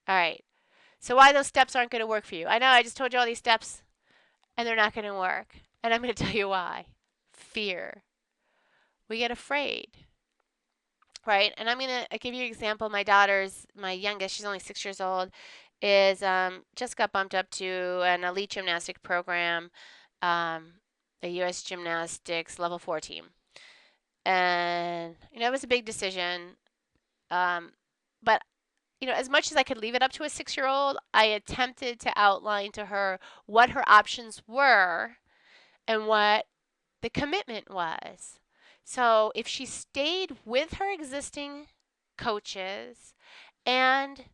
All right. So why those steps aren't going to work for you? I know I just told you all these steps and they're not going to work. And I'm going to tell you why. Fear. We get afraid, right? And I'm going to give you an example. My youngest, she's only 6 years old, is just got bumped up to an elite gymnastic program, um, the U.S. Gymnastics Level 4 team. And, it was a big decision. Um, but as much as I could leave it up to a 6 year old, I attempted to outline to her what her options were and what the commitment was. So if she stayed with her existing coaches and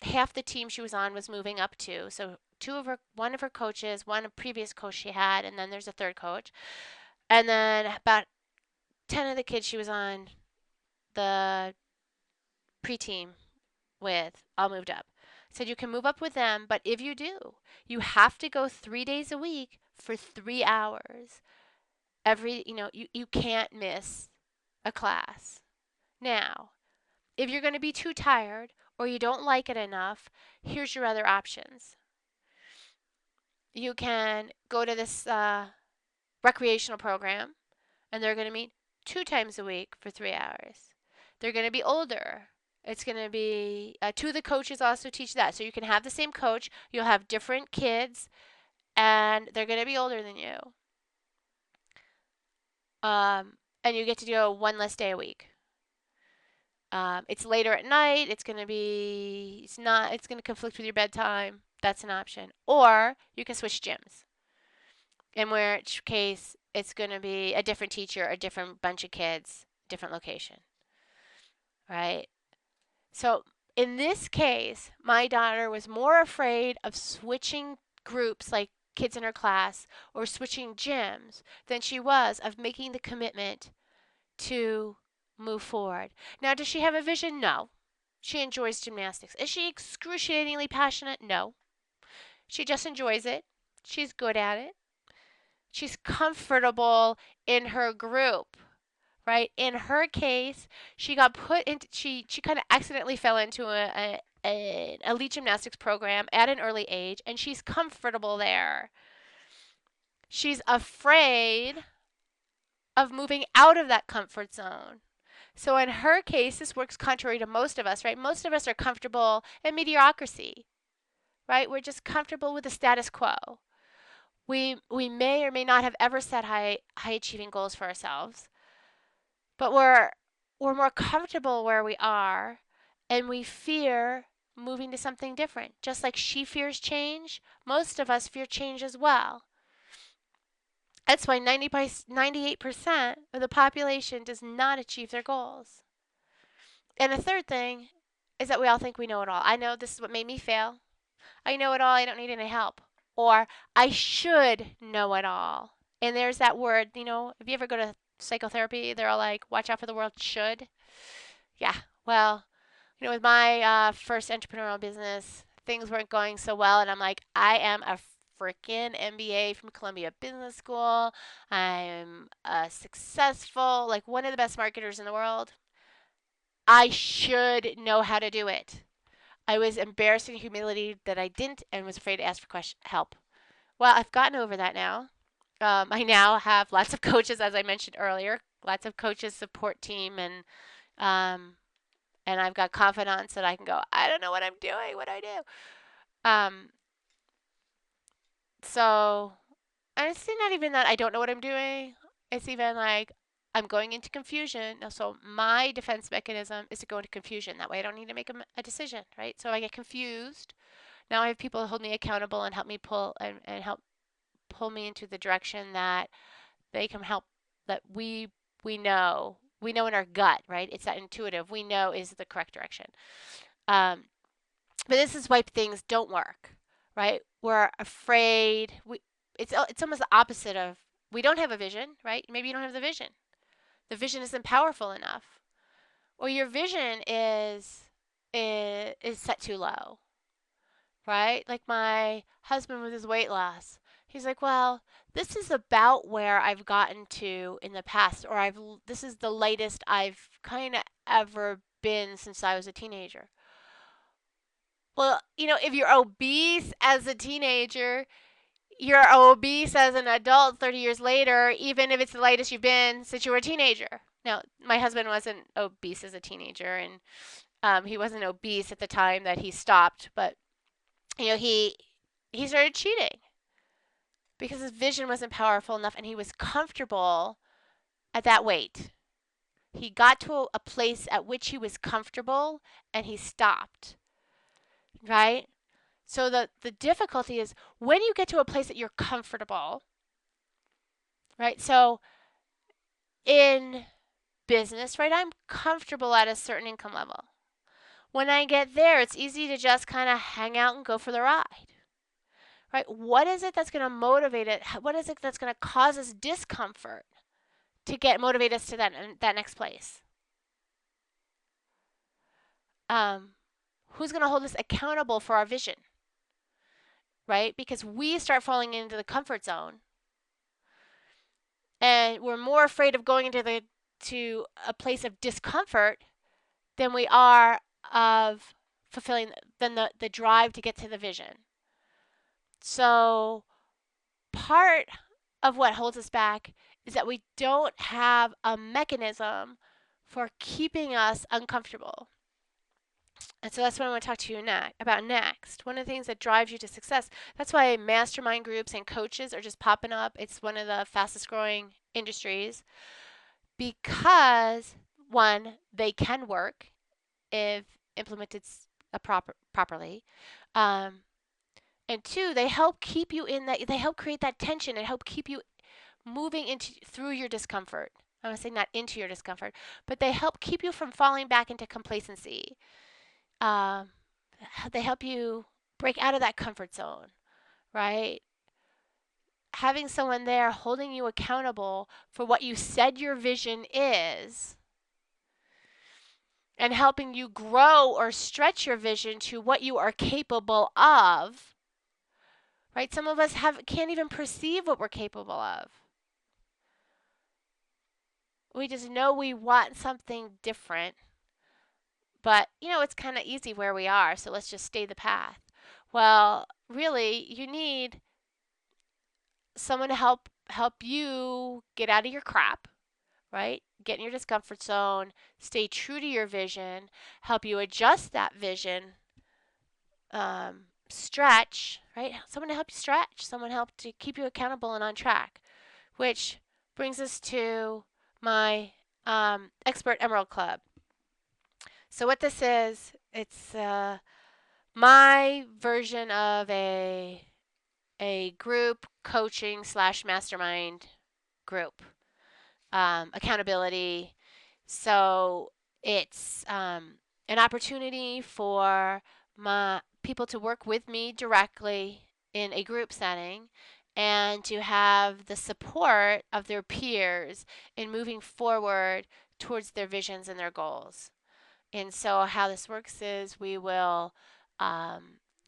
half the team she was on was moving up to, so one of her coaches, one previous coach she had, and then there's a third coach, and then about 10 of the kids she was on the pre-team with all moved up. Said you can move up with them, but if you do, you have to go 3 days a week for 3 hours. You can't miss a class. Now, if you're going to be too tired or you don't like it enough, here's your other options. You can go to this recreational program, and they're going to meet 2 times a week for 3 hours. They're going to be older. It's going to be two of the coaches also teach that. So you can have the same coach, you'll have different kids, and they're going to be older than you. And you get to do one less day a week. It's later at night. It's going to conflict with your bedtime. That's an option. Or you can switch gyms, in which case it's going to be a different teacher, a different bunch of kids, different location, right? So in this case, my daughter was more afraid of switching groups, like kids in her class, or switching gyms than she was of making the commitment to move forward. Now, does she have a vision? No. She enjoys gymnastics. Is she excruciatingly passionate? No. She just enjoys it. She's good at it. She's comfortable in her group, right? In her case, she got put into she kind of accidentally fell into an elite gymnastics program at an early age, and she's comfortable there. She's afraid of moving out of that comfort zone. So in her case, this works contrary to most of us, right? Most of us are comfortable in mediocrity, right? We're just comfortable with the status quo. We may or may not have ever set high achieving goals for ourselves, but we're more comfortable where we are, and we fear moving to something different. Just like she fears change, most of us fear change as well. That's why 98% of the population does not achieve their goals. And the third thing is that we all think we know it all. I know this is what made me fail. I know it all. I don't need any help. Or I should know it all. And there's that word, if you ever go to psychotherapy, they're all like, watch out for the word should. Yeah, well, with my first entrepreneurial business, things weren't going so well. And I'm like, I am a freaking MBA from Columbia Business School. I'm successful, like one of the best marketers in the world. I should know how to do it. I was embarrassed and humiliated that I didn't and was afraid to ask for help. Well, I've gotten over that now. I now have lots of coaches, as I mentioned earlier, lots of coaches, support team, um, and I've got confidence that I can go, I don't know what I'm doing. What do I do? So, and it's not even that I don't know what I'm doing. It's even like I'm going into confusion. So my defense mechanism is to go into confusion. That way I don't need to make a decision, right? So I get confused. Now I have people hold me accountable and help me and help pull me into the direction that they can help, that we know in our gut, right? It's that intuitive. We know is the correct direction. Um, but this is why things don't work, right? We're afraid. It's almost the opposite of, we don't have a vision, right? Maybe you don't have the vision. The vision isn't powerful enough, or your vision is set too low, right? Like my husband with his weight loss. He's like, well, this is about where I've gotten to in the past, or this is the latest I've kind of ever been since I was a teenager. Well, if you're obese as a teenager, you're obese as an adult 30 years later, even if it's the lightest you've been since you were a teenager. Now, my husband wasn't obese as a teenager, and he wasn't obese at the time that he stopped, but he started cheating because his vision wasn't powerful enough, and he was comfortable at that weight. He got to a place at which he was comfortable, and he stopped. Right? So the difficulty is when you get to a place that you're comfortable, right? So in business, right, I'm comfortable at a certain income level. When I get there, it's easy to just kind of hang out and go for the ride. Right? What is it that's going to motivate it? What is it that's going to cause us discomfort to motivate us to that next place? Who's going to hold us accountable for our vision? Right? Because we start falling into the comfort zone, and we're more afraid of going to a place of discomfort than we are of fulfilling the drive to get to the vision. So part of what holds us back is that we don't have a mechanism for keeping us uncomfortable. And so that's what I want to talk to you about next. One of the things that drives you to success, that's why mastermind groups and coaches are just popping up. It's one of the fastest growing industries because, one, they can work if implemented properly. And two, they help keep you in that, they help create that tension and help keep you moving through your discomfort. I want to say not into your discomfort, but they help keep you from falling back into complacency. Um, they help you break out of that comfort zone, right? Having someone there holding you accountable for what you said your vision is and helping you grow or stretch your vision to what you are capable of, right? Some of us can't even perceive what we're capable of. We just know we want something different, but it's kind of easy where we are, so let's just stay the path. Well, really, you need someone to help you get out of your crap, right? Get in your discomfort zone, stay true to your vision, help you adjust that vision, stretch, right? Someone to help you stretch, someone help to keep you accountable and on track, which brings us to my Expert Emerald Club. So what this is, it's my version of a group coaching / mastermind group, accountability. So it's an opportunity for my people to work with me directly in a group setting and to have the support of their peers in moving forward towards their visions and their goals. And so how this works is we will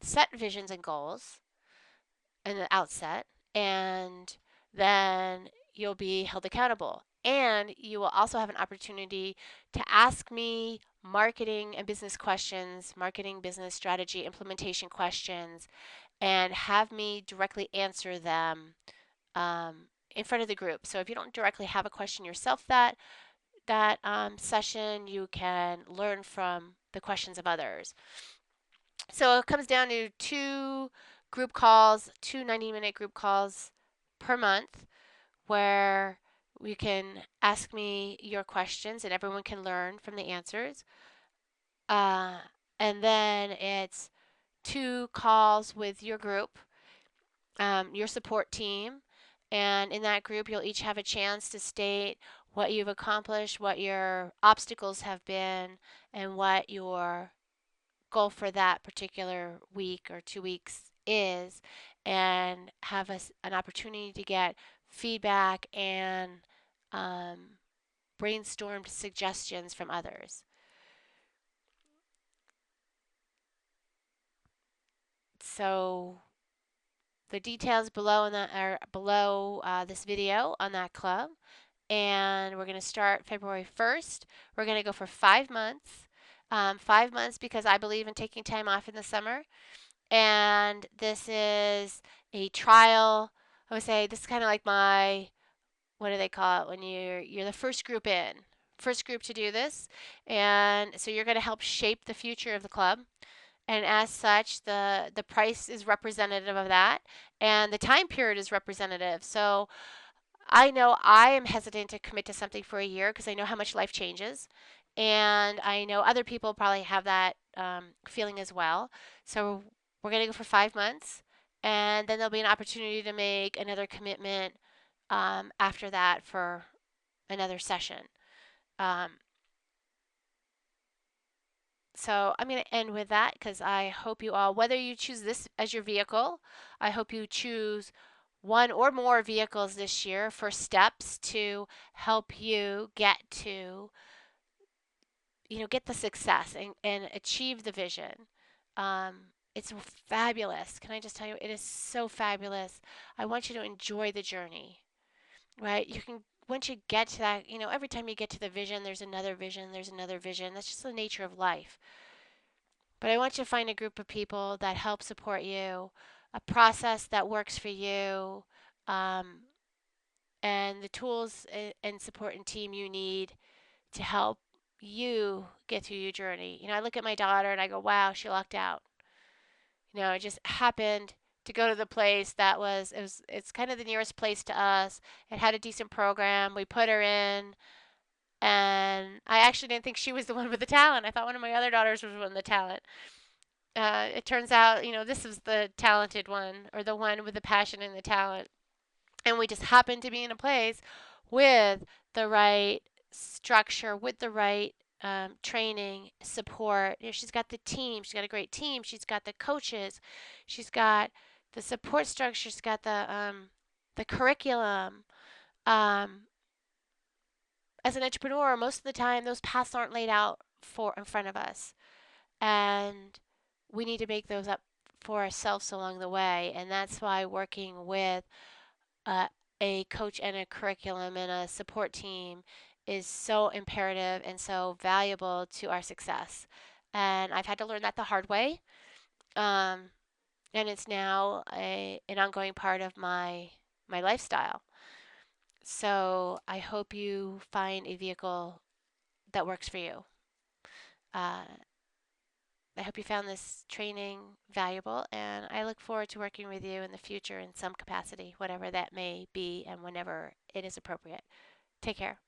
set visions and goals in the outset, and then you'll be held accountable. And you will also have an opportunity to ask me marketing and business questions, marketing, business strategy, implementation questions, and have me directly answer them in front of the group. So if you don't directly have a question yourself that session, you can learn from the questions of others. So it comes down to two 90-minute group calls per month where you can ask me your questions and everyone can learn from the answers. And then it's 2 calls with your group, your support team. And in that group, you'll each have a chance to state what you've accomplished, what your obstacles have been, and what your goal for that particular week or 2 weeks is, and have an opportunity to get feedback and brainstormed suggestions from others. So the details are below this video on that club, and we're going to start February 1st. We're going to go for 5 months. 5 months because I believe in taking time off in the summer. And this is a trial. I would say this is kind of like my, what do they call it when you're the first group in, first group to do this, and so you're going to help shape the future of the club. And as such, the price is representative of that, and the time period is representative. So I know I am hesitant to commit to something for a year because I know how much life changes. And I know other people probably have that feeling as well. So we're going to go for 5 months. And then there'll be an opportunity to make another commitment after that for another session. Um, so I'm going to end with that because I hope you all, whether you choose this as your vehicle, I hope you choose one or more vehicles this year for steps to help you get to, get the success and achieve the vision. It's fabulous. Can I just tell you, it is so fabulous. I want you to enjoy the journey, right? You can, once you get to that, every time you get to the vision, there's another vision, there's another vision. That's just the nature of life. But I want you to find a group of people that help support you, a process that works for you, um, and the tools and support and team you need to help you get through your journey. I look at my daughter and I go, wow, she lucked out. It just happened to go to the place that it's kind of the nearest place to us. It had a decent program. We put her in, and I actually didn't think she was the one with the talent. I thought one of my other daughters was one with the talent. It turns out, this was the talented one, or the one with the passion and the talent. And we just happened to be in a place with the right structure, with the right training, support. She's got the team. She's got a great team. She's got the coaches. She's got the support structure. She's got the curriculum. Um, as an entrepreneur, most of the time, those paths aren't laid out for in front of us, and we need to make those up for ourselves along the way. And that's why working with uh, a coach and a curriculum and a support team is so imperative and so valuable to our success. And I've had to learn that the hard way. Um, and it's now an ongoing part of my lifestyle. So I hope you find a vehicle that works for you. Uh, I hope you found this training valuable, and I look forward to working with you in the future in some capacity, whatever that may be, and whenever it is appropriate. Take care.